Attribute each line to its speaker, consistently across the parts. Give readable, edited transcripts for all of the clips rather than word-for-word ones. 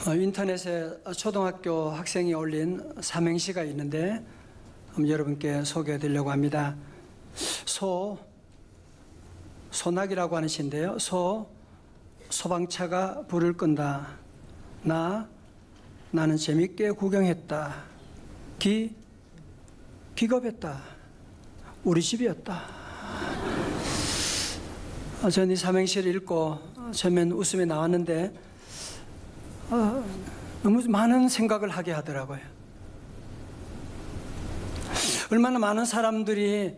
Speaker 1: 인터넷에 초등학교 학생이 올린 삼행시가 있는데 여러분께 소개해 드리려고 합니다. 소낙이라고 하는 시인데요. 소방차가 불을 끈다. 나는 재밌게 구경했다. 기겁했다. 우리 집이었다. 저는 이 삼행시를 읽고 처음엔 웃음이 나왔는데 너무 많은 생각을 하게 하더라고요. 얼마나 많은 사람들이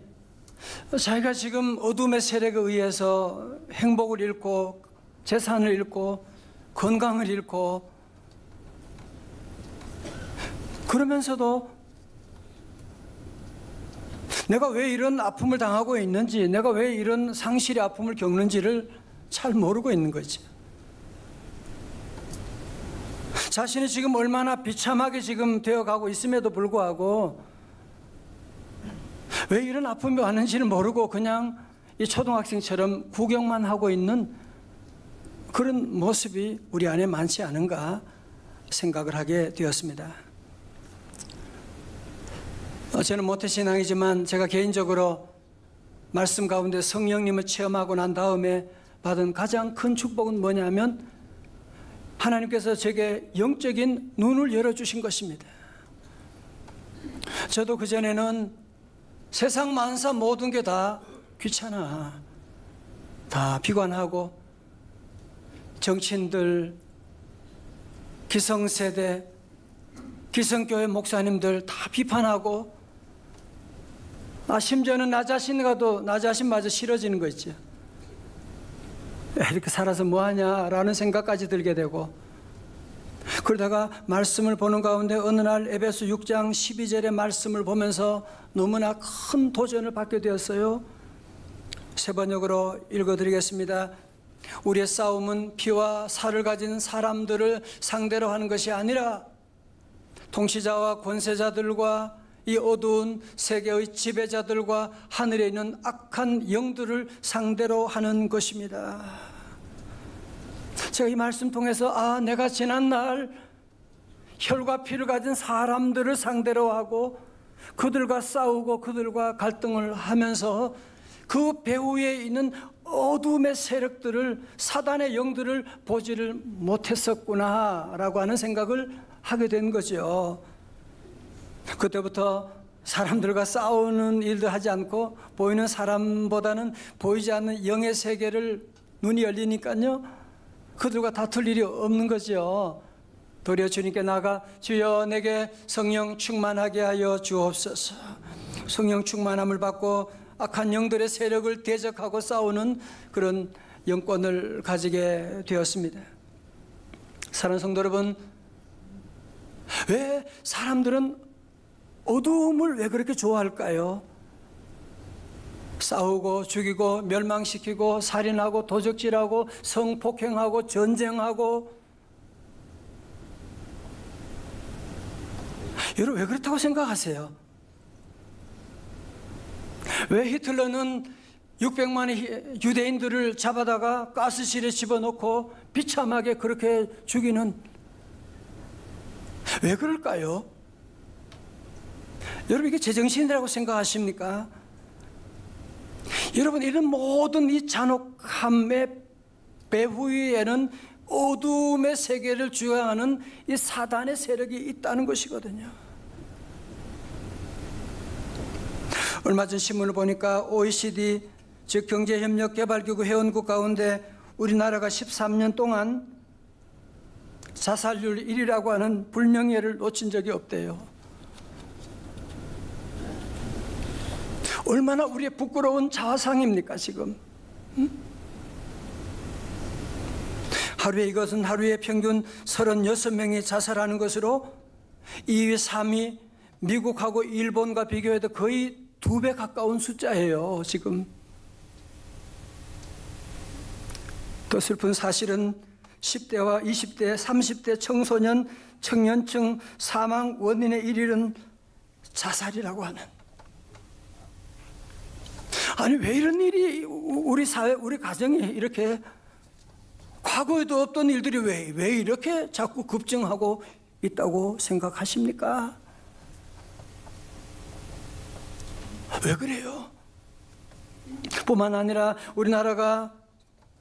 Speaker 1: 자기가 지금 어둠의 세력에 의해서 행복을 잃고 재산을 잃고 건강을 잃고 그러면서도 내가 왜 이런 아픔을 당하고 있는지, 내가 왜 이런 상실의 아픔을 겪는지를 잘 모르고 있는 거지. 자신이 지금 얼마나 비참하게 지금 되어가고 있음에도 불구하고 왜 이런 아픔이 왔는지를 모르고 그냥 이 초등학생처럼 구경만 하고 있는 그런 모습이 우리 안에 많지 않은가 생각을 하게 되었습니다. 저는 모태신앙이지만 제가 개인적으로 말씀 가운데 성령님을 체험하고 난 다음에 받은 가장 큰 축복은 뭐냐면 하나님께서 제게 영적인 눈을 열어주신 것입니다. 저도 그전에는 세상 만사 모든 게 다 귀찮아, 다 비관하고 정치인들, 기성세대, 기성교회 목사님들 다 비판하고 심지어는 나 자신마저 싫어지는 거 있죠. 이렇게 살아서 뭐하냐라는 생각까지 들게 되고 그러다가 말씀을 보는 가운데 어느 날 에베소 6장 12절의 말씀을 보면서 너무나 큰 도전을 받게 되었어요. 세 번역으로 읽어드리겠습니다. 우리의 싸움은 피와 살을 가진 사람들을 상대로 하는 것이 아니라 통치자와 권세자들과 이 어두운 세계의 지배자들과 하늘에 있는 악한 영들을 상대로 하는 것입니다. 제가 이 말씀 통해서 내가 지난날 혈과 피를 가진 사람들을 상대로 하고 그들과 싸우고 그들과 갈등을 하면서 그 배후에 있는 어둠의 세력들을, 사단의 영들을 보지를 못했었구나 라고 하는 생각을 하게 된 거죠. 그때부터 사람들과 싸우는 일도 하지 않고 보이는 사람보다는 보이지 않는 영의 세계를 눈이 열리니까요 그들과 다툴 일이 없는 거죠. 도리어 주님께 나가 주여 내게 성령 충만하게 하여 주옵소서. 성령 충만함을 받고 악한 영들의 세력을 대적하고 싸우는 그런 영권을 가지게 되었습니다. 사랑하는 성도 여러분, 왜 사람들은 어두움을 왜 그렇게 좋아할까요? 싸우고 죽이고 멸망시키고 살인하고 도적질하고 성폭행하고 전쟁하고 여러분 왜 그렇다고 생각하세요? 왜 히틀러는 600만의 유대인들을 잡아다가 가스실에 집어넣고 비참하게 그렇게 죽이는 왜 그럴까요? 여러분 이게 제정신이라고 생각하십니까? 여러분 이런 모든 이 잔혹함의 배후에는 어둠의 세계를 주장하는 이 사단의 세력이 있다는 것이거든요. 얼마 전 신문을 보니까 OECD 즉 경제협력개발기구 회원국 가운데 우리나라가 13년 동안 자살률 1위라고 하는 불명예를 놓친 적이 없대요. 얼마나 우리의 부끄러운 자화상입니까 지금? 하루에 평균 36명이 자살하는 것으로 2위, 3위 미국하고 일본과 비교해도 거의 2배 가까운 숫자예요 지금. 더 슬픈 사실은 10대와 20대, 30대 청소년, 청년층 사망 원인의 1위는 자살이라고 하는. 아니 왜 이런 일이 우리 사회, 우리 가정에 이렇게 과거에도 없던 일들이 왜 이렇게 자꾸 급증하고 있다고 생각하십니까? 왜 그래요? 뿐만 아니라 우리나라가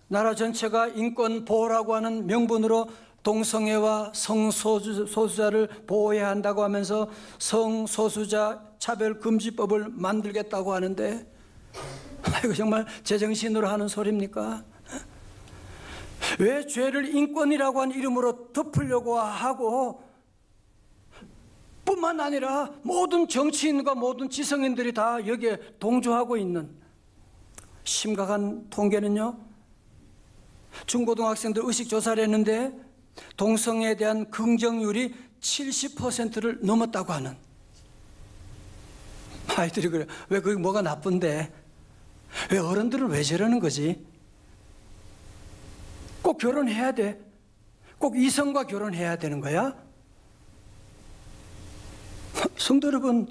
Speaker 1: 나라 전체가 인권 보호라고 하는 명분으로 동성애와 성소수자를 보호해야 한다고 하면서 성소수자 차별금지법을 만들겠다고 하는데, 이거 정말 제정신으로 하는 소리입니까? 왜 죄를 인권이라고 하는 이름으로 덮으려고 하고, 뿐만 아니라 모든 정치인과 모든 지성인들이 다 여기에 동조하고 있는 심각한 통계는요, 중고등학생들 의식 조사를 했는데 동성애에 대한 긍정률이 70%를 넘었다고 하는. 아이들이 그래, 왜 그게 뭐가 나쁜데, 왜 어른들은 왜 저러는 거지? 꼭 결혼해야 돼? 꼭 이성과 결혼해야 되는 거야? 성도 여러분,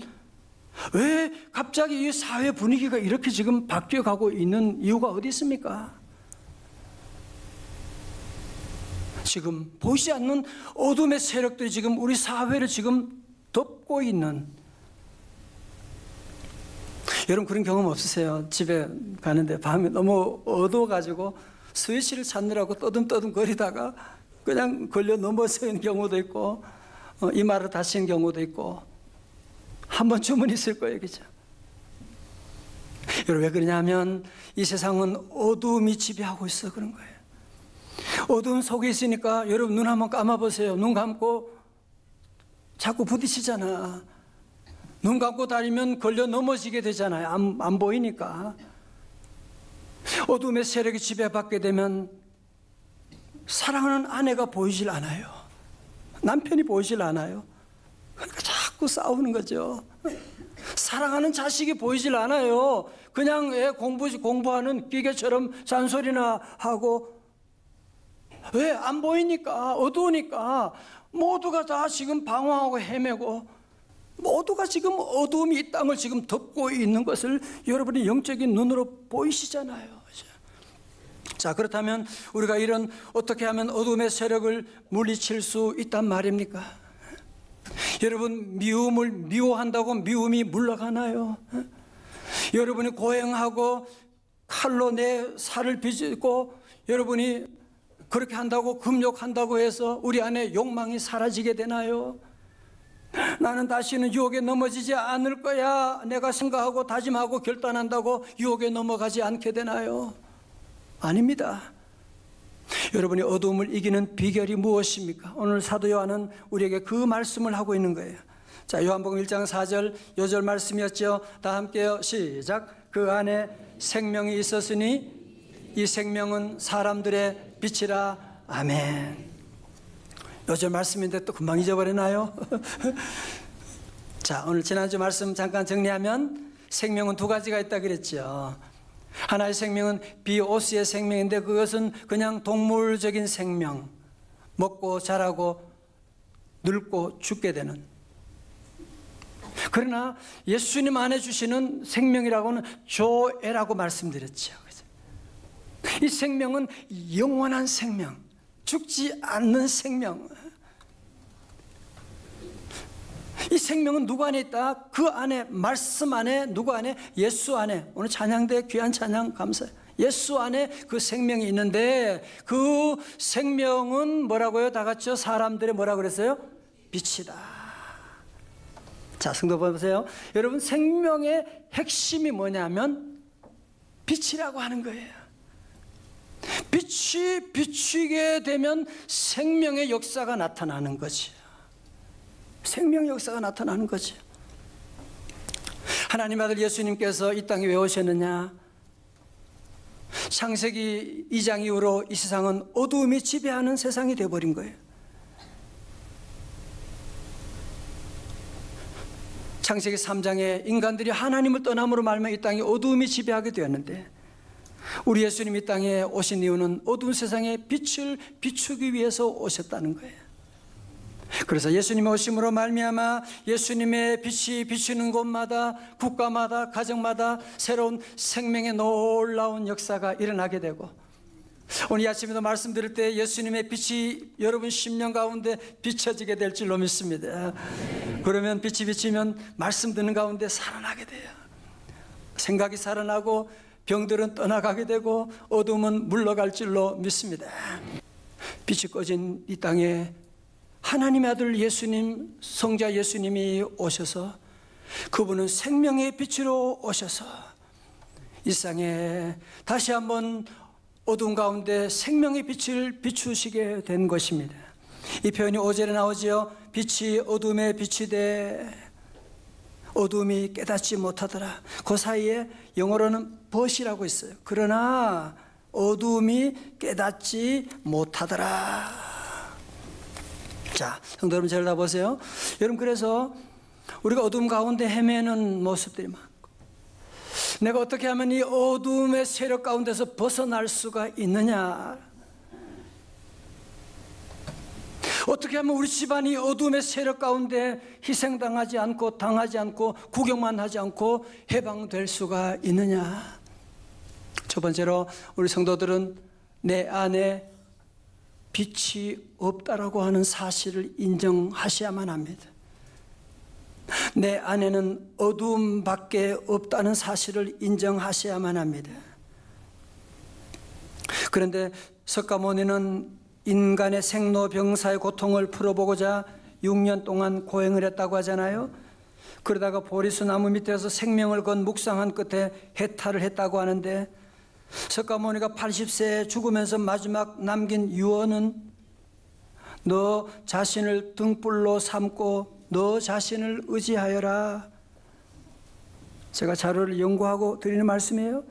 Speaker 1: 왜 갑자기 이 사회 분위기가 이렇게 지금 바뀌어가고 있는 이유가 어디 있습니까? 지금 보이지 않는 어둠의 세력들이 지금 우리 사회를 지금 덮고 있는. 여러분 그런 경험 없으세요? 집에 가는데 밤에 너무 어두워가지고 스위치를 찾느라고 떠듬떠듬 거리다가 그냥 걸려 넘어지는 경우도 있고, 이마를 다치는 경우도 있고, 한 번쯤은 있을 거예요, 그죠? 여러분 왜 그러냐면 이 세상은 어두움이 지배하고 있어 그런 거예요. 어두운 속에 있으니까 여러분 눈 한번 감아보세요. 눈 감고 자꾸 부딪히잖아. 눈 감고 다니면 걸려 넘어지게 되잖아요. 안 보이니까. 어둠의 세력이 지배받게 되면 사랑하는 아내가 보이질 않아요. 남편이 보이질 않아요. 그러니까 자꾸 싸우는 거죠. 사랑하는 자식이 보이질 않아요. 그냥 애 공부하는 기계처럼 잔소리나 하고. 왜? 안 보이니까, 어두우니까. 모두가 다 지금 방황하고 헤매고, 모두가 지금 어두움이 이 땅을 지금 덮고 있는 것을 여러분이 영적인 눈으로 보이시잖아요. 자, 그렇다면 우리가 이런 어떻게 하면 어둠의 세력을 물리칠 수 있단 말입니까? 여러분 미움을 미워한다고 미움이 물러가나요? 여러분이 고행하고 칼로 내 살을 빚고 여러분이 그렇게 한다고 금욕한다고 해서 우리 안에 욕망이 사라지게 되나요? 나는 다시는 유혹에 넘어지지 않을 거야 내가 생각하고 다짐하고 결단한다고 유혹에 넘어가지 않게 되나요? 아닙니다. 여러분이 어두움을 이기는 비결이 무엇입니까? 오늘 사도 요한은 우리에게 그 말씀을 하고 있는 거예요. 자, 요한복음 1장 4절 요절 말씀이었죠. 다 함께요. 시작. 그 안에 생명이 있었으니 이 생명은 사람들의 빛이라. 아멘. 요절 말씀인데 또 금방 잊어버리나요? 자, 오늘 지난주 말씀 잠깐 정리하면 생명은 두 가지가 있다 그랬죠. 하나의 생명은 비오스의 생명인데 그것은 그냥 동물적인 생명, 먹고 자라고 늙고 죽게 되는. 그러나 예수님 안에 주시는 생명이라고는 조에라고 말씀드렸죠. 이 생명은 영원한 생명, 죽지 않는 생명. 이 생명은 누구 안에 있다? 그 안에, 말씀 안에, 누구 안에? 예수 안에. 오늘 찬양대 귀한 찬양 감사해요. 예수 안에 그 생명이 있는데 그 생명은 뭐라고요? 다 같이요? 사람들의 뭐라고 그랬어요? 빛이다. 자, 성도 보세요. 여러분 생명의 핵심이 뭐냐면 빛이라고 하는 거예요. 빛이 비추게 되면 생명의 역사가 나타나는 거지. 생명의 역사가 나타나는 거지. 하나님 아들 예수님께서 이 땅에 왜 오셨느냐? 창세기 2장 이후로 이 세상은 어두움이 지배하는 세상이 되어버린 거예요. 창세기 3장에 인간들이 하나님을 떠남으로 말미암아 이 땅에 어두움이 지배하게 되었는데 우리 예수님이 이 땅에 오신 이유는 어두운 세상에 빛을 비추기 위해서 오셨다는 거예요. 그래서 예수님의 오심으로 말미암아 예수님의 빛이 비추는 곳마다 국가마다 가정마다 새로운 생명의 놀라운 역사가 일어나게 되고 오늘 아침에도 말씀드릴 때 예수님의 빛이 여러분 심령 가운데 비춰지게 될 줄로 믿습니다. 그러면 빛이 비치면 말씀 듣는 가운데 살아나게 돼요. 생각이 살아나고 병들은 떠나가게 되고 어둠은 물러갈 줄로 믿습니다. 빛이 꺼진 이 땅에 하나님의 아들 예수님, 성자 예수님이 오셔서 그분은 생명의 빛으로 오셔서 이 세상에 다시 한번 어두운 가운데 생명의 빛을 비추시게 된 것입니다. 이 표현이 5절에 나오지요. 빛이 어둠에 빛이 돼 어둠이 깨닫지 못하더라. 그 사이에 영어로는 벗이라고 있어요. 그러나 어둠이 깨닫지 못하더라. 자, 성도 여러분 잘 보세요. 여러분, 그래서 우리가 어둠 가운데 헤매는 모습들이 많고, 내가 어떻게 하면 이 어둠의 세력 가운데서 벗어날 수가 있느냐, 어떻게 하면 우리 집안이 어둠의 세력 가운데 희생당하지 않고 당하지 않고 구경만 하지 않고 해방될 수가 있느냐. 첫 번째로 우리 성도들은 내 안에 빛이 없다라고 하는 사실을 인정하셔야만 합니다. 내 안에는 어둠밖에 없다는 사실을 인정하셔야만 합니다. 그런데 석가모니는 인간의 생로병사의 고통을 풀어보고자 6년 동안 고행을 했다고 하잖아요. 그러다가 보리수 나무 밑에서 생명을 건 묵상한 끝에 해탈을 했다고 하는데, 석가모니가 80세에 죽으면서 마지막 남긴 유언은 너 자신을 등불로 삼고 너 자신을 의지하여라. 제가 자료를 연구하고 드리는 말씀이에요.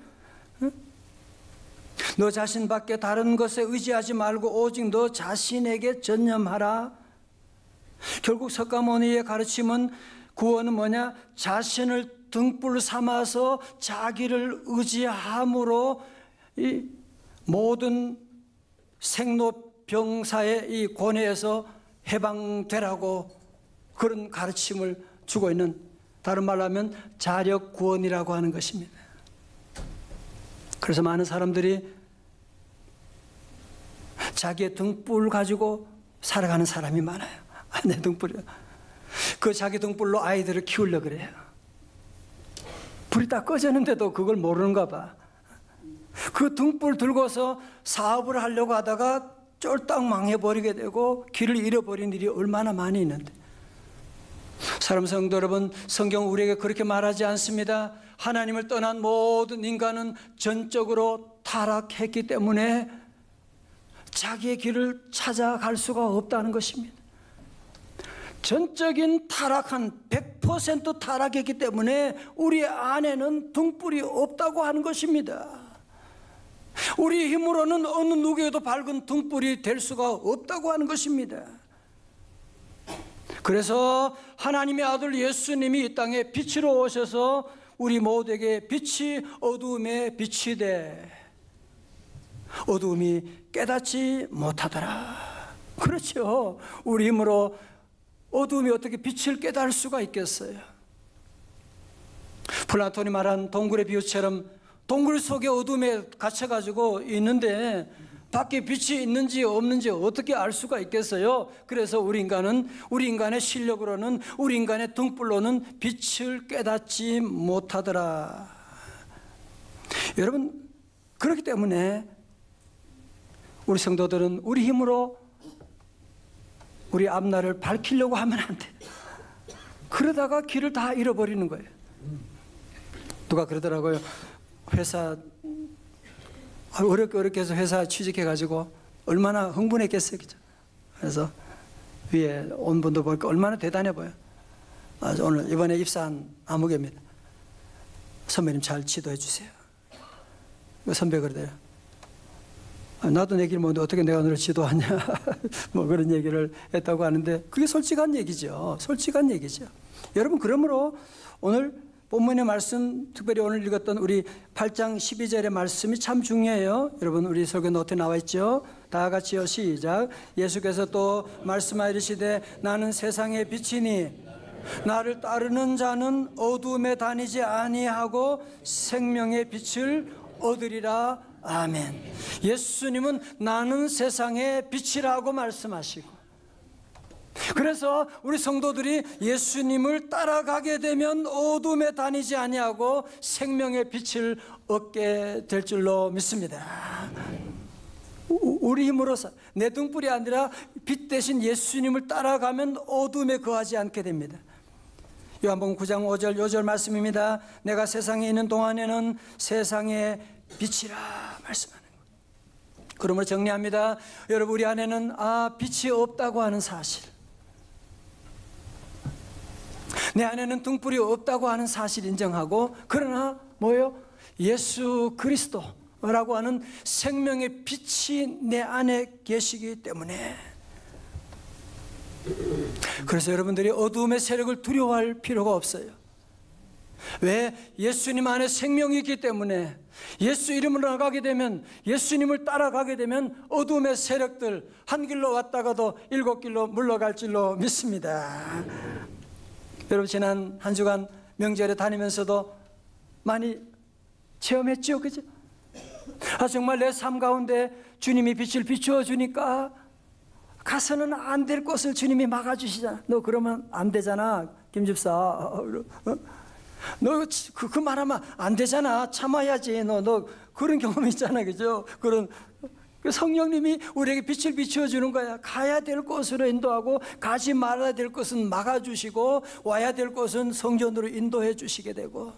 Speaker 1: 너 자신밖에 다른 것에 의지하지 말고 오직 너 자신에게 전념하라. 결국 석가모니의 가르침은, 구원은 뭐냐? 자신을 등불 삼아서 자기를 의지함으로 이 모든 생로병사의 이 고뇌에서 해방되라고 그런 가르침을 주고 있는, 다른 말로 하면 자력 구원이라고 하는 것입니다. 그래서 많은 사람들이 자기의 등불 가지고 살아가는 사람이 많아요. 내 등불이요. 그 자기 등불로 아이들을 키우려고 그래요. 불이 다 꺼졌는데도 그걸 모르는가 봐. 그 등불 들고서 사업을 하려고 하다가 쫄딱 망해버리게 되고 길을 잃어버린 일이 얼마나 많이 있는데, 사람 성도 여러분, 성경 우리에게 그렇게 말하지 않습니다. 하나님을 떠난 모든 인간은 전적으로 타락했기 때문에 자기의 길을 찾아갈 수가 없다는 것입니다. 전적인 타락한 100% 타락했기 때문에 우리 안에는 등불이 없다고 하는 것입니다. 우리 힘으로는 어느 누구에도 밝은 등불이 될 수가 없다고 하는 것입니다. 그래서 하나님의 아들 예수님이 이 땅에 빛으로 오셔서 우리 모두에게 빛이 어두움에 빛이 돼 어두움이 깨닫지 못하더라. 그렇죠. 우리 힘으로 어두움이 어떻게 빛을 깨달을 수가 있겠어요? 플라톤이 말한 동굴의 비유처럼 동굴 속에 어둠에 갇혀가지고 있는데 밖에 빛이 있는지 없는지 어떻게 알 수가 있겠어요? 그래서 우리 인간의 실력으로는, 우리 인간의 등불로는 빛을 깨닫지 못하더라. 여러분, 그렇기 때문에 우리 성도들은 우리 힘으로 우리 앞날을 밝히려고 하면 안 돼요. 그러다가 길을 다 잃어버리는 거예요. 누가 그러더라고요. 회사 어렵게 해서 회사 취직해가지고 얼마나 흥분했겠어요. 그죠? 그래서 위에 온 분도 보니까 얼마나 대단해 보여요. 오늘 이번에 입사한 아무개입니다. 선배님 잘 지도해 주세요. 선배 그러대요. 나도 내 길 모르는데 어떻게 내가 너를 지도하냐. 뭐 그런 얘기를 했다고 하는데, 그게 솔직한 얘기죠. 솔직한 얘기죠. 여러분, 그러므로 오늘 본문의 말씀, 특별히 오늘 읽었던 우리 8장 12절의 말씀이 참 중요해요. 여러분, 우리 설교 노트에 나와 있죠. 다 같이요, 시작. 예수께서 또 말씀하여 이르시되 나는 세상의 빛이니 나를 따르는 자는 어두움에 다니지 아니하고 생명의 빛을 얻으리라 아멘. 예수님은 나는 세상의 빛이라고 말씀하시고, 그래서 우리 성도들이 예수님을 따라가게 되면 어둠에 다니지 아니하고 생명의 빛을 얻게 될 줄로 믿습니다. 우리 힘으로서 내 등불이 아니라 빛 대신 예수님을 따라가면 어둠에 거하지 않게 됩니다. 요한복음 9장 5절 요절 말씀입니다. 내가 세상에 있는 동안에는 세상의 빛이라 말씀하는 거예요. 그러므로 정리합니다. 여러분, 우리 안에는 빛이 없다고 하는 사실, 내 안에는 등불이 없다고 하는 사실 인정하고, 그러나 뭐예요? 예수 그리스도라고 하는 생명의 빛이 내 안에 계시기 때문에, 그래서 여러분들이 어두움의 세력을 두려워할 필요가 없어요. 왜? 예수님 안에 생명이 있기 때문에, 예수 이름으로 나가게 되면, 예수님을 따라가게 되면 어두움의 세력들 한 길로 왔다가도 7길로 물러갈 줄로 믿습니다. 여러분, 지난 한 주간 명절에 다니면서도 많이 체험했죠, 그죠? 정말 내 삶 가운데 주님이 빛을 비추어 주니까 가서는 안 될 것을 주님이 막아주시잖아. 너 그러면 안 되잖아, 김 집사. 너 그 말하면 안 되잖아. 참아야지. 너 그런 경험 있잖아, 그죠? 그런 성령님이 우리에게 빛을 비추어 주는 거야. 가야 될 곳으로 인도하고, 가지 말아야 될 것은 막아주시고, 와야 될 곳은 성전으로 인도해 주시게 되고.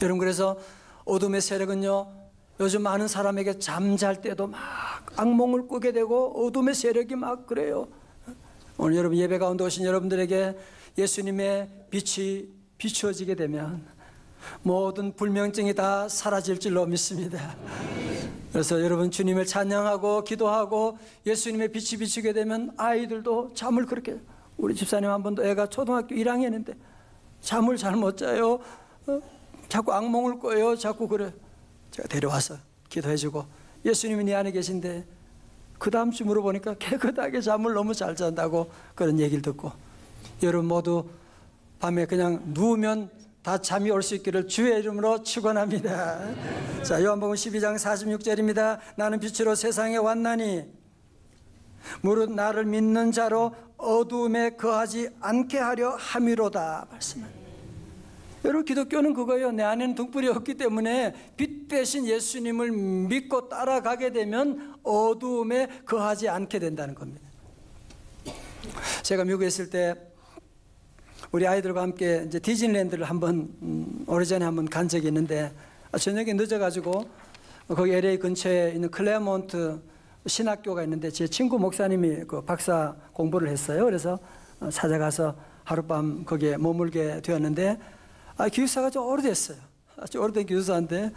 Speaker 1: 여러분, 그래서 어둠의 세력은요, 요즘 많은 사람에게 잠잘 때도 막 악몽을 꾸게 되고 어둠의 세력이 막 그래요. 오늘 여러분 예배 가운데 오신 여러분들에게 예수님의 빛이 비추어지게 되면 모든 불면증이 다 사라질 줄로 믿습니다. 그래서 여러분, 주님을 찬양하고 기도하고 예수님의 빛이 비추게 되면 아이들도 잠을 그렇게, 우리 집사님 한 번도 애가 초등학교 1학년인데 잠을 잘 못 자요. 자꾸 악몽을 꿔요. 자꾸 그래. 제가 데려와서 기도해주고, 예수님이 네 안에 계신데, 그 다음 주 물어보니까 깨끗하게 잠을 너무 잘 잔다고 그런 얘기를 듣고, 여러분 모두 밤에 그냥 누우면 다 잠이 올 수 있기를 주의 이름으로 축원합니다. 자, 요한복음 12장 46절입니다. 나는 빛으로 세상에 왔나니 무릇 나를 믿는 자로 어두움에 거하지 않게 하려 함이로다 말씀합니다. 여러분, 기독교는 그거예요. 내 안에는 등불이 없기 때문에 빛 대신 예수님을 믿고 따라가게 되면 어두움에 거하지 않게 된다는 겁니다. 제가 미국에 있을 때 우리 아이들과 함께 이제 디즈니랜드를 한번 오래전에 한번 간 적이 있는데, 저녁에 늦어가지고 거기 LA 근처에 있는 클레어몬트 신학교가 있는데 제 친구 목사님이 그 박사 공부를 했어요. 그래서 찾아가서 하룻밤 거기에 머물게 되었는데, 기숙사가 좀 오래됐어요. 아주 오래된 기숙사인데,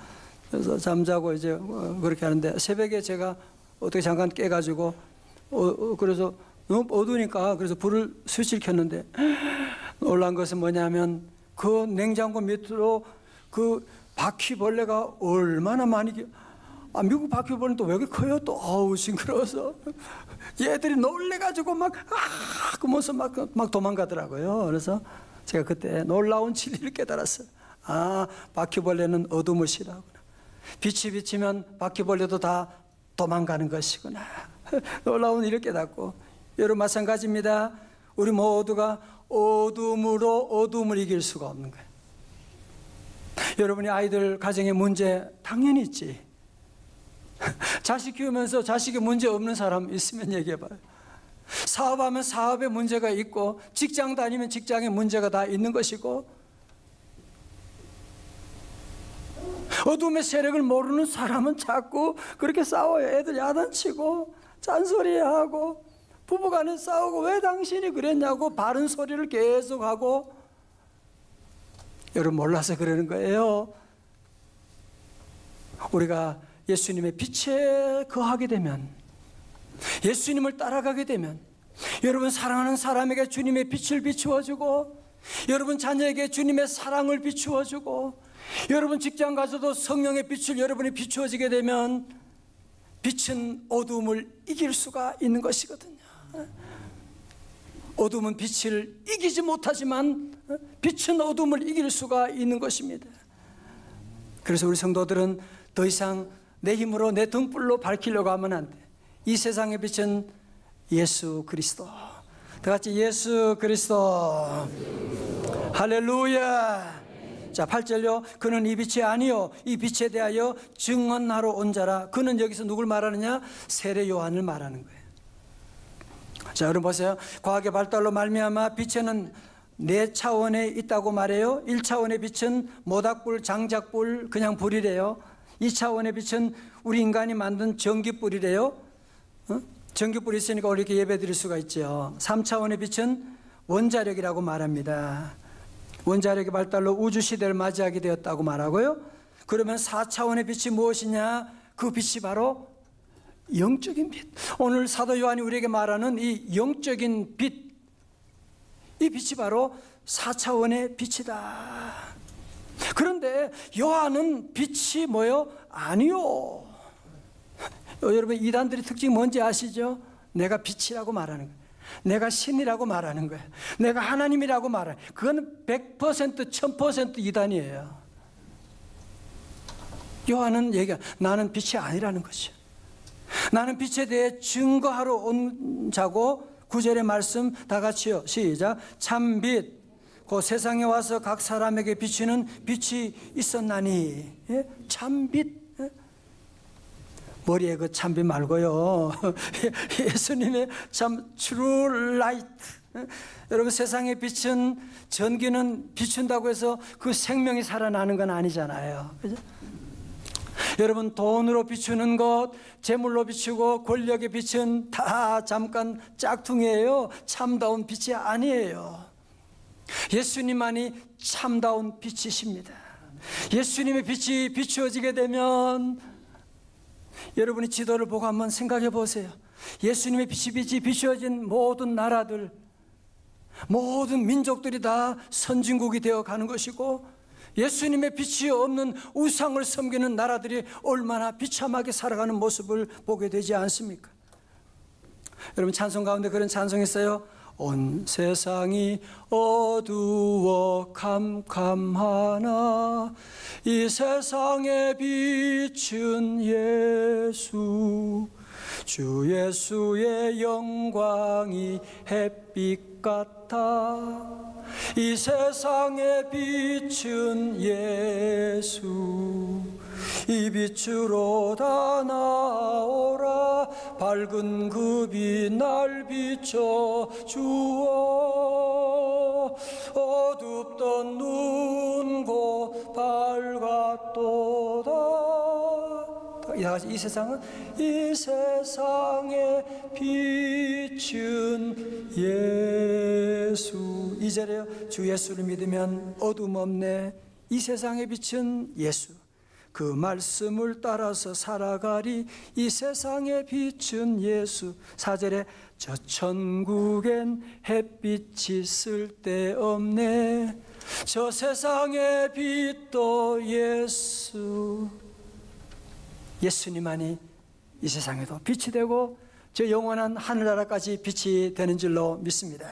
Speaker 1: 그래서 잠자고 이제 그렇게 하는데, 새벽에 제가 어떻게 잠깐 깨가지고, 그래서 너무 어두우니까 그래서 불을 스위치를 켰는데, 놀란 것은 뭐냐면 그 냉장고 밑으로 그 바퀴벌레가 얼마나 많이, 미국 바퀴벌레는 또 왜 이렇게 커요? 또 어우 징그러워서 얘들이 놀래가지고 그러면서 막 도망가더라고요. 그래서 제가 그때 놀라운 진리를 깨달았어요. 바퀴벌레는 어둠을 싫어하구나. 빛이 비치면 바퀴벌레도 다 도망가는 것이구나. 놀라운 일을 깨닫고, 여러분 마찬가지입니다. 우리 모두가 어둠으로 어둠을 이길 수가 없는 거예요. 여러분이 아이들 가정에 문제 당연히 있지. 자식 키우면서 자식에 문제 없는 사람 있으면 얘기해봐요. 사업하면 사업에 문제가 있고, 직장 다니면 직장에 문제가 다 있는 것이고, 어둠의 세력을 모르는 사람은 자꾸 그렇게 싸워요. 애들 야단치고 짠소리하고 부부간에 싸우고, 왜 당신이 그랬냐고 바른 소리를 계속하고. 여러분, 몰라서 그러는 거예요. 우리가 예수님의 빛에 거하게 되면, 예수님을 따라가게 되면, 여러분 사랑하는 사람에게 주님의 빛을 비추어주고, 여러분 자녀에게 주님의 사랑을 비추어주고, 여러분 직장 가서도 성령의 빛을 여러분이 비추어지게 되면 빛은 어두움을 이길 수가 있는 것이거든요. 어둠은 빛을 이기지 못하지만 빛은 어둠을 이길 수가 있는 것입니다. 그래서 우리 성도들은 더 이상 내 힘으로 내 등불로 밝히려고 하면 안 돼. 이 세상의 빛은 예수 그리스도. 다 같이 예수 그리스도. 할렐루야. 자, 8절요. 그는 이 빛이 아니요 이 빛에 대하여 증언하러 온 자라. 그는 여기서 누굴 말하느냐? 세례 요한을 말하는 거예요. 자, 여러분 보세요. 과학의 발달로 말미암아 빛에는 4차원에 있다고 말해요. 1차원의 빛은 모닥불, 장작불, 그냥 불이래요. 2차원의 빛은 우리 인간이 만든 전기불이래요. 전기불이 있으니까 이렇게 예배 드릴 수가 있죠. 3차원의 빛은 원자력이라고 말합니다. 원자력의 발달로 우주시대를 맞이하게 되었다고 말하고요. 그러면 4차원의 빛이 무엇이냐? 그 빛이 바로 영적인 빛. 오늘 사도 요한이 우리에게 말하는 이 영적인 빛, 이 빛이 바로 4차원의 빛이다. 그런데 요한은 빛이 뭐요? 아니요. 여러분, 이단들의 특징이 뭔지 아시죠? 내가 빛이라고 말하는 거예요. 내가 신이라고 말하는 거예요. 내가 하나님이라고 말하는 거예요. 그건 100%, 1000% 이단이에요. 요한은 나는 빛이 아니라는 것이요. 나는 빛에 대해 증거하러 온 자고, 9절의 말씀 다 같이요. 시작. 참빛, 그 세상에 와서 각 사람에게 비치는 빛이 있었나니. 예? 참빛. 예? 머리에 그 참빛 말고요. 예수님의 참 true light. 예? 여러분, 세상의 빛은, 전기는 비춘다고 해서 그 생명이 살아나는 건 아니잖아요. 그죠? 여러분, 돈으로 비추는 것, 재물로 비추고 권력의 빛은 다 잠깐 짝퉁이에요. 참다운 빛이 아니에요. 예수님만이 참다운 빛이십니다. 예수님의 빛이 비추어지게 되면, 여러분이 지도를 보고 한번 생각해 보세요. 예수님의 빛이 비추어진 모든 나라들, 모든 민족들이 다 선진국이 되어 가는 것이고, 예수님의 빛이 없는 우상을 섬기는 나라들이 얼마나 비참하게 살아가는 모습을 보게 되지 않습니까? 여러분, 찬송 가운데 그런 찬송이 있어요. 온 세상이 어두워 캄캄하나 이 세상의 빛은 예수, 주 예수의 영광이 햇빛 같아. 이 세상의 빛은 예수, 이 빛으로 다 나오라. 밝은 그 빛 날 비춰 주어. 어둡던 눈 곧 밝았도다. 이 세상은, 이 세상의 빛은 예수. 2절에요. 주 예수를 믿으면 어둠 없네. 이 세상의 빛은 예수. 그 말씀을 따라서 살아가리. 이 세상의 빛은 예수. 4절에 저 천국엔 햇빛이 쓸데없네. 저 세상의 빛도 예수. 예수님만이 이 세상에도 빛이 되고 저 영원한 하늘나라까지 빛이 되는 줄로 믿습니다.